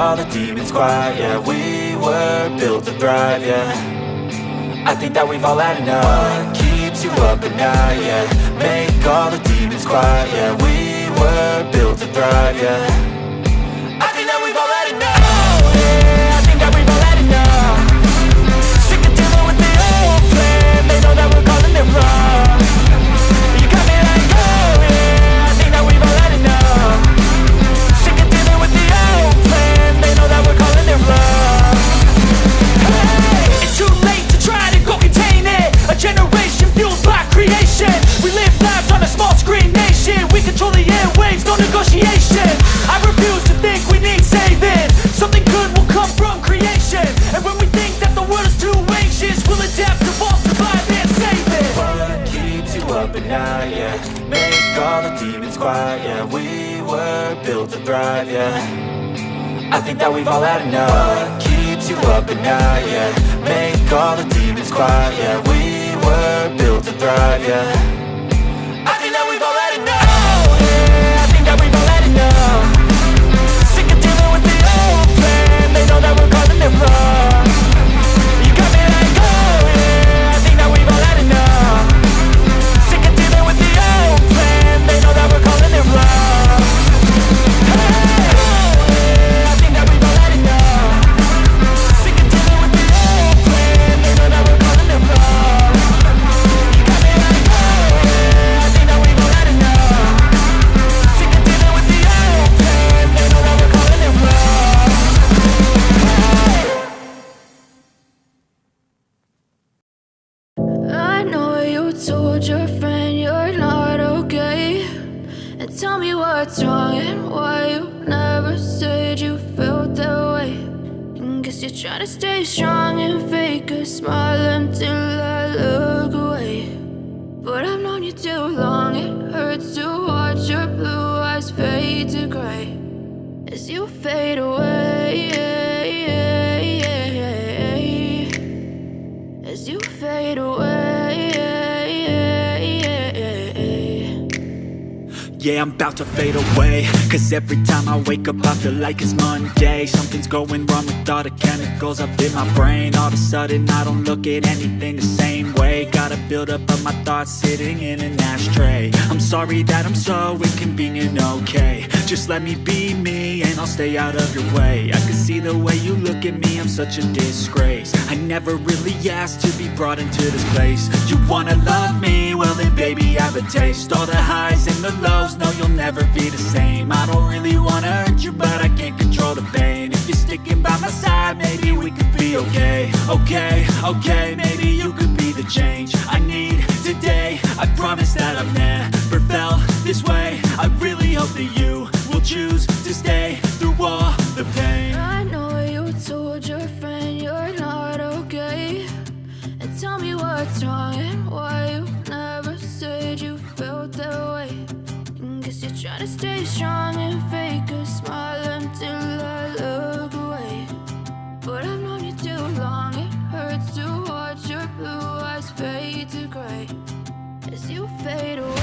all the demons quiet. Yeah, we were built to thrive, yeah. I think that we've all had enough. What keeps you up at night, yeah. Make all the demons quiet. Yeah, we were built to thrive, yeah. I think that we've all had enough. Oh yeah, I think that we've all had enough. Sick of dealing with the old plan. They know that we're calling it wrong. You got me like, oh yeah, I think that we've all had enough. Sick of dealing with the old plan. They know that we're calling it wrong. Hey, it's too late to try to go contain it. A generation fueled by creation. We live lives on a small screen nation. We control the airwaves, no negotiation. I refuse to think we need saving. Something good will come from creation. And when we think that the world is too anxious, we'll adapt, evolve, survive and save it. What keeps you up at night, yeah. Make all the demons quiet, yeah. We were built to thrive, yeah. I think that we've all had enough. What keeps you up at night, yeah. Make all the demons quiet, yeah. We were built to thrive, yeah. I think that we've all had enough. Oh yeah, I think that we've all had enough. Sick of dealing with the old plan. They know that we're calling it wrong. You got me like, oh yeah, I think that we've all had enough. Sick of dealing with the old plan. They know that we're calling it wrong. Hey, oh yeah, I think that we've all had enough. Sick of dealing with the old plan. They know that we're calling it wrong. You got me like, oh yeah, I think that we've all had enough. Sick of dealing with the old plan. They know that we're calling it wrong. I know you told your friend you're not okay, and tell me what's wrong and why you never said you felt that way. And guess you're trying to stay strong and fake a smile until I look away. But I've known you too long, it hurts to watch your blue eyes fade to gray as you fade away, as you fade away. Yeah, I'm about to fade away, cause every time I wake up I feel like it's Monday. Something's going wrong with all the chemicals up in my brain. All of a sudden I don't look at anything the same way. Got a buildup of my thoughts sitting in an ashtray. I'm sorry that I'm so inconvenient, okay. Just let me be me and I'll stay out of your way. I can see the way you look at me, I'm such a disgrace. I never really asked to be brought into this place. You wanna love me? Well then baby have a taste. All the highs and the lows, no you'll never be the same. I don't really wanna hurt you but I can't control the pain. If you're sticking by my side maybe we could be okay. Okay, maybe you could be the change I need today. I promise that I've never felt this way. I really hope that you will choose to stay through all the pain. I know you told your friend you're not okay, and tell me what's wrong and why you never said you felt that way. And guess you're trying to stay strong and fake a smile until I look away. But I've known you too long, it hurts to watch your blue eyes fade to gray as you fade away.